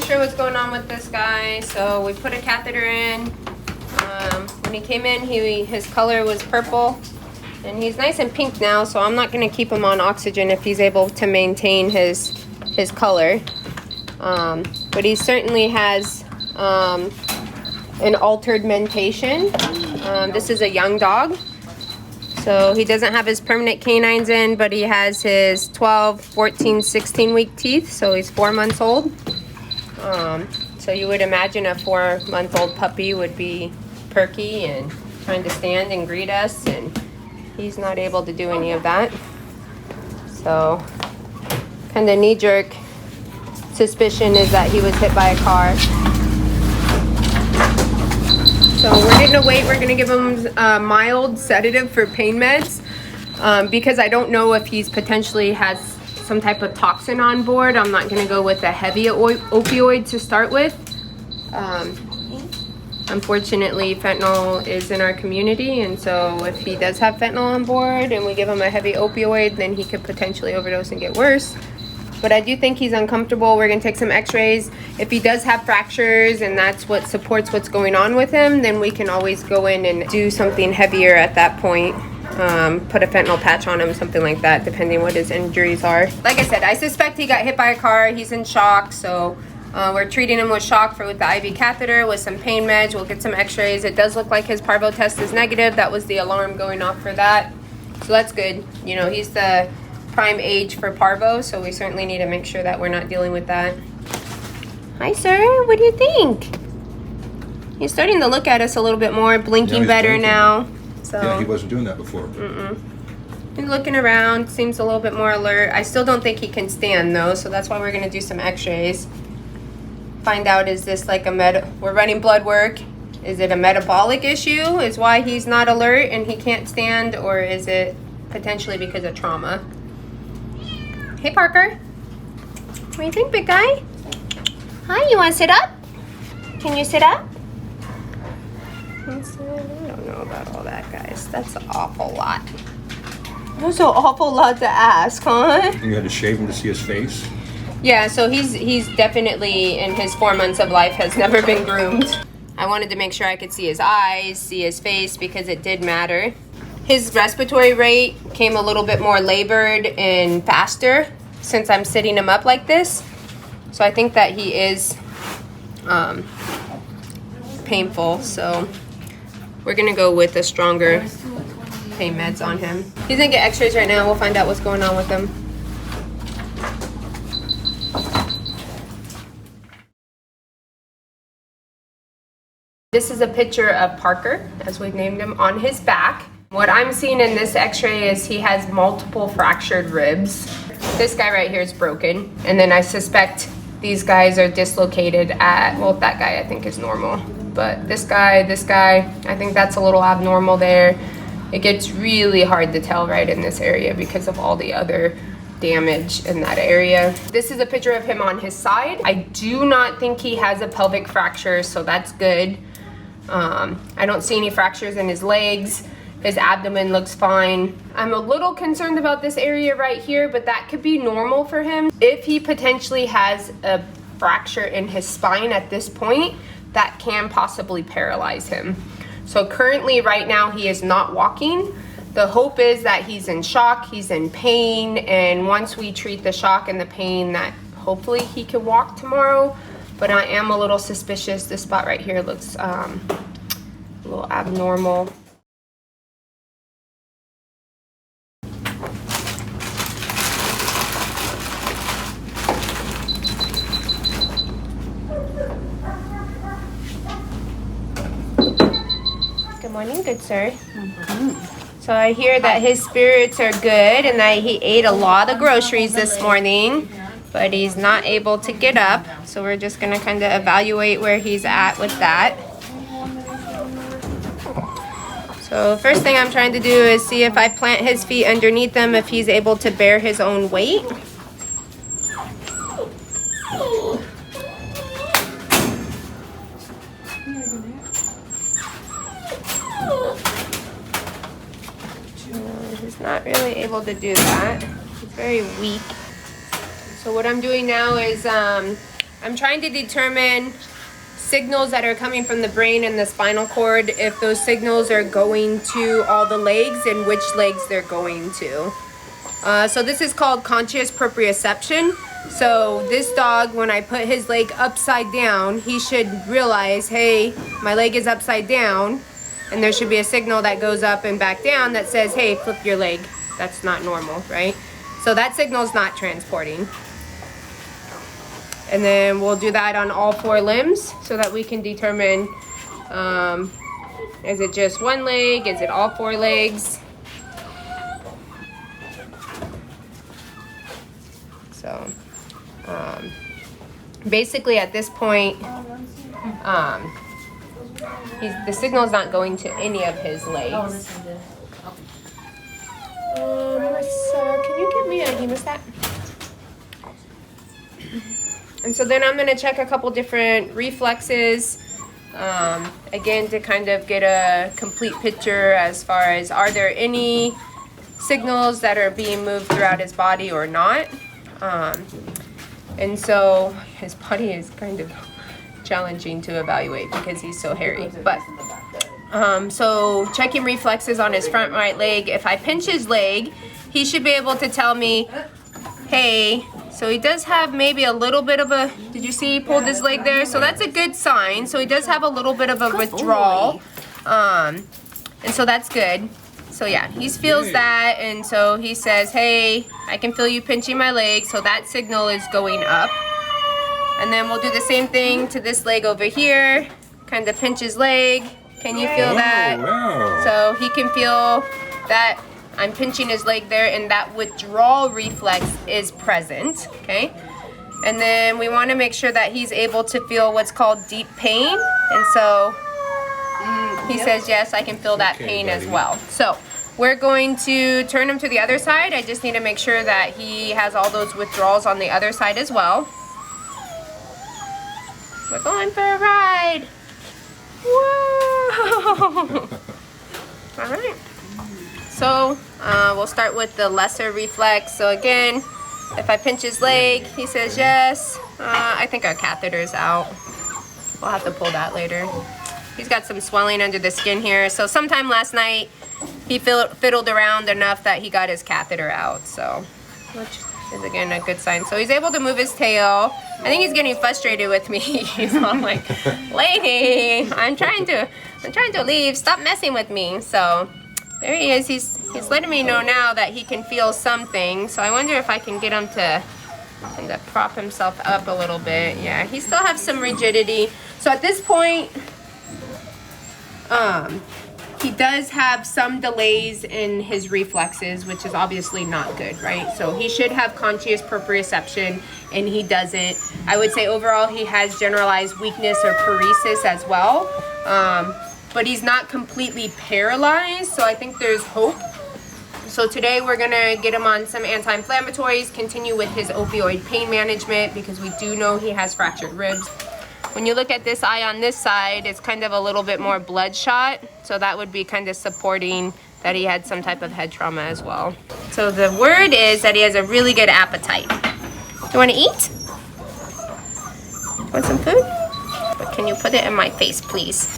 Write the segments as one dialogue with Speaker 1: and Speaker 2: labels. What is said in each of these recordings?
Speaker 1: sure what's going on with this guy. So we put a catheter in. When he came in, his color was purple, and he's nice and pink now, so I'm not going to keep him on oxygen if he's able to maintain his color. But he certainly has an altered mentation. This is a young dog, so he doesn't have his permanent canines in, but he has his 12, 14, 16-week teeth, so he's 4 months old. So you would imagine a 4-month-old puppy would be perky and trying to stand and greet us, and he's not able to do any of that. So kind of knee-jerk suspicion is that he was hit by a car. So we're gonna wait. We're gonna give him a mild sedative for pain meds because I don't know if he's potentially has some type of toxin on board. I'm not gonna go with a heavy opioid to start with. Unfortunately, fentanyl is in our community, and so if he does have fentanyl on board and we give him a heavy opioid, then he could potentially overdose and get worse. But I do think he's uncomfortable. We're gonna take some x-rays. If he does have fractures and that's what supports what's going on with him, then we can always go in and do something heavier at that point. Put a fentanyl patch on him, something like that, depending what his injuries are. Like I said, I suspect he got hit by a car. He's in shock, so we're treating him with shock with the IV catheter with some pain meds. We'll get some x-rays. It does look like his parvo test is negative. That was the alarm going off for that. So that's good. You know, he's the prime age for parvo, so we certainly need to make sure that we're not dealing with that. Hi, sir. What do you think? He's starting to look at us a little bit more, blinking better blinking now. So
Speaker 2: yeah, he wasn't doing that before.
Speaker 1: He's looking around, seems a little bit more alert. I still don't think he can stand though, so that's why we're gonna do some x-rays. Find out, is this like we're running blood work. Is it a metabolic issue? Is why he's not alert and he can't stand, or is it potentially because of trauma? Hey, Parker. What do you think, big guy? Hi, you want to sit up? Can you sit up? I don't know about all that, guys. That's an awful lot. That's an awful lot to ask, huh?
Speaker 2: And you had to shave him to see his face?
Speaker 1: Yeah, so he's definitely, in his 4 months of life, has never been groomed. I wanted to make sure I could see his eyes, see his face, because it did matter. His respiratory rate came a little bit more labored and faster since I'm sitting him up like this. So I think that he is painful. So we're gonna go with a stronger pain meds on him. He's gonna get x-rays right now. We'll find out what's going on with him. This is a picture of Parker, as we've named him, on his back. What I'm seeing in this x-ray is he has multiple fractured ribs. This guy right here is broken, and then I suspect these guys are dislocated at, well, that guy I think is normal, but this guy, I think that's a little abnormal there. It gets really hard to tell right in this area because of all the other damage in that area. This is a picture of him on his side. I do not think he has a pelvic fracture, so that's good. I don't see any fractures in his legs. His abdomen looks fine. I'm a little concerned about this area right here, but that could be normal for him. If he potentially has a fracture in his spine at this point, that can possibly paralyze him. So currently right now he is not walking. The hope is that he's in shock, he's in pain, and once we treat the shock and the pain, that hopefully he can walk tomorrow. But I am a little suspicious. This spot right here looks a little abnormal. Good morning, good sir. So I hear that his spirits are good and that he ate a lot of groceries this morning, but he's not able to get up. So we're just gonna kind of evaluate where he's at with that. So first thing I'm trying to do is see if I plant his feet underneath him, if he's able to bear his own weight. He's not really able to do that. He's very weak. So what I'm doing now is I'm I'm trying to determine signals that are coming from the brain and the spinal cord, if those signals are going to all the legs and which legs they're going to. So this is called conscious proprioception. So this dog, when I put his leg upside down, he should realize, hey, my leg is upside down, and there should be a signal that goes up and back down that says, hey, flip your leg. That's not normal, right? So that signal's not transporting. And then we'll do that on all 4 limbs so that we can determine, is it just one leg? Is it all 4 legs? So, basically at this point, the signal's not going to any of his legs. Can you give me a hemostat? And so then I'm going to check a couple different reflexes, again, to kind of get a complete picture as far as, are there any signals that are being moved throughout his body or not. And so his body is kind of challenging to evaluate because he's so hairy. But so checking reflexes on his front right leg. If I pinch his leg, he should be able to tell me, hey. So he does have maybe a little bit of a, did you see he pulled his leg there? So that's a good sign. So he does have a little bit of a withdrawal. And so that's good. So yeah, he feels that, and so he says, hey, I can feel you pinching my leg, so that signal is going up. And then we'll do the same thing to this leg over here. Kind of pinch his leg. Can you feel that?
Speaker 2: Wow.
Speaker 1: So he can feel that I'm pinching his leg there, and that withdrawal reflex is present, okay? And then we want to make sure that he's able to feel what's called deep pain. And so he says, yes, I can feel that pain as well. So we're going to turn him to the other side. I just need to make sure that he has all those withdrawals on the other side as well. We're going for a ride. Whoa! All right. So we'll start with the lesser reflex. So again, if I pinch his leg, he says yes. I think our catheter's out. We'll have to pull that later. He's got some swelling under the skin here. So sometime last night, he fiddled around enough that he got his catheter out. So, which is again a good sign. So he's able to move his tail. I think he's getting frustrated with me. So I'm like, lady, I'm trying to leave. Stop messing with me. So there he is. He's letting me know now that he can feel something. So I wonder if I can get him to kind of prop himself up a little bit. Yeah, he still has some rigidity. So at this point, he does have some delays in his reflexes, which is obviously not good, right? So he should have conscious proprioception, and he doesn't. I would say overall he has generalized weakness or paresis as well, but he's not completely paralyzed, so I think there's hope. So today we're gonna get him on some anti-inflammatories, continue with his opioid pain management, because we do know he has fractured ribs. When you look at this eye on this side, it's kind of a little bit more bloodshot. So that would be kind of supporting that he had some type of head trauma as well. So the word is that he has a really good appetite. You want to eat? Want some food? But can you put it in my face, please?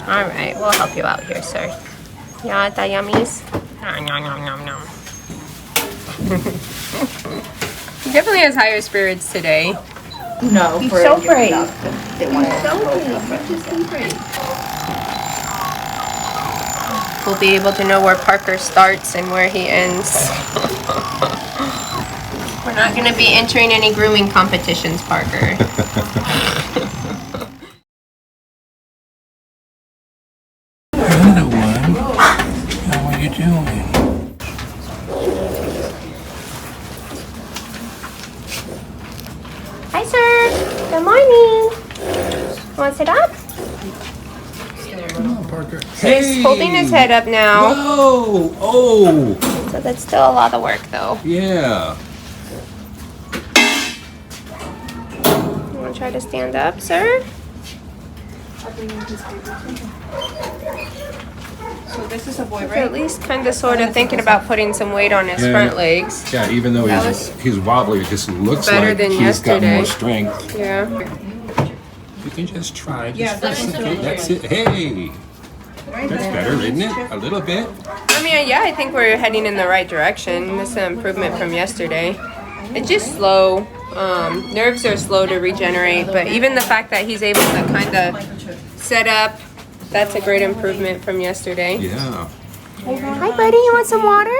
Speaker 1: All right, we'll help you out here, sir. Yeah, the yummies. Nom, nom, nom, nom, nom. He definitely has higher spirits today.
Speaker 3: No,
Speaker 1: he's so brave. We'll be able to know where Parker starts and where he ends. We're not going to be entering any grooming competitions, Parker.
Speaker 4: Hello, one. How are you doing?
Speaker 1: Hi, sir. Good morning. Want to sit up?
Speaker 2: Come on, Parker.
Speaker 1: He's holding his head up now.
Speaker 2: Whoa! Oh!
Speaker 1: So that's still a lot of work, though.
Speaker 2: Yeah.
Speaker 1: You want to try to stand up, sir?
Speaker 3: So this is a boy,
Speaker 1: He's
Speaker 3: right?
Speaker 1: at least kind of sort of thinking about putting some weight on his
Speaker 2: Yeah.
Speaker 1: front legs.
Speaker 2: Yeah, even though
Speaker 1: That
Speaker 2: he's wobbly, it just looks
Speaker 1: better
Speaker 2: like
Speaker 1: than
Speaker 2: he's got
Speaker 1: yesterday.
Speaker 2: more strength.
Speaker 1: Yeah.
Speaker 2: You can just try.
Speaker 3: Yeah,
Speaker 2: Just for a second. That's it. Hey, that's better, isn't it? A little bit.
Speaker 1: I mean, yeah, I think we're heading in the right direction. This is an improvement from yesterday. It's just slow. Nerves are slow to regenerate, but even the fact that he's able to kind of set up, that's a great improvement from yesterday.
Speaker 2: Yeah.
Speaker 1: Hi, buddy. You want some water?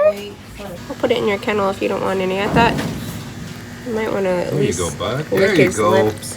Speaker 1: I'll put it in your kennel if you don't want any. I thought you might want to at
Speaker 2: There you
Speaker 1: least
Speaker 2: go, bud.
Speaker 1: lick
Speaker 2: There you
Speaker 1: his
Speaker 2: go.
Speaker 1: lips.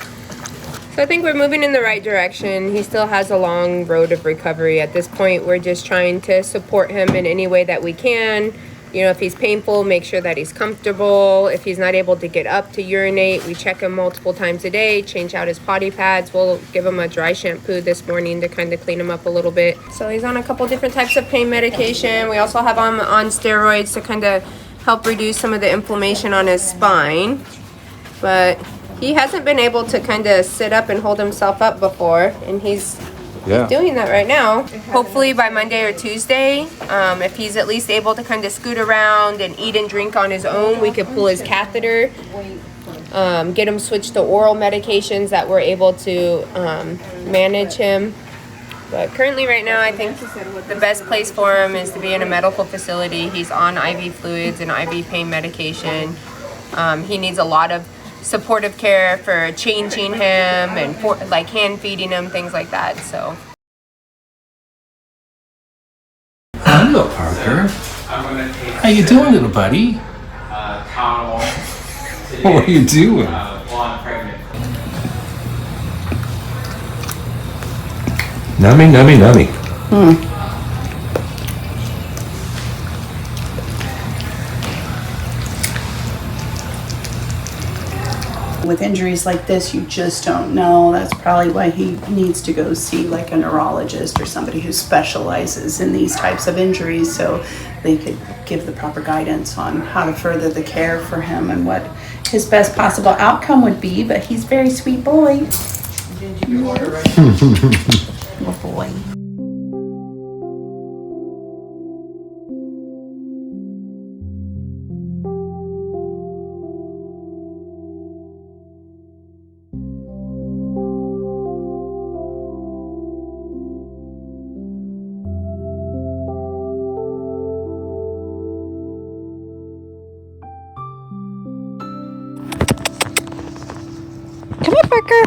Speaker 1: So I think we're moving in the right direction. He still has a long road of recovery. At this point, we're just trying to support him in any way that we can. You know, if he's painful, make sure that he's comfortable. If he's not able to get up to urinate, we check him multiple times a day, change out his potty pads. We'll give him a dry shampoo this morning to kind of clean him up a little bit. So he's on a couple different types of pain medication. We also have him on steroids to kind of help reduce some of the inflammation on his spine. But he hasn't been able to kind of sit up and hold himself up before, and he's doing that right now. Hopefully by Monday or Tuesday, if he's at least able to kind of scoot around and eat and drink on his own, we could pull his catheter, get him switched to oral medications that we're able to manage him. But currently right now, I think the best place for him is to be in a medical facility. He's on IV fluids and IV pain medication. He needs a lot of supportive care for changing him and for, like hand feeding him, things like that. So
Speaker 4: Hello, Parker. How you doing, little buddy?
Speaker 2: What are you doing? Nummy, nummy, nummy.
Speaker 3: With injuries like this, you just don't know. That's probably why he needs to go see like a neurologist or somebody who specializes in these types of injuries so they could give the proper guidance on how to further the care for him and what his best possible outcome would be. But he's a very sweet boy. Good boy.
Speaker 1: come here, Parker.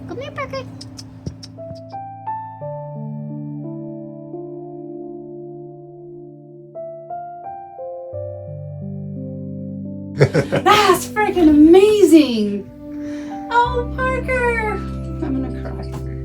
Speaker 5: Come here, Parker.
Speaker 3: That's freaking amazing. Oh, Parker. I'm gonna cry.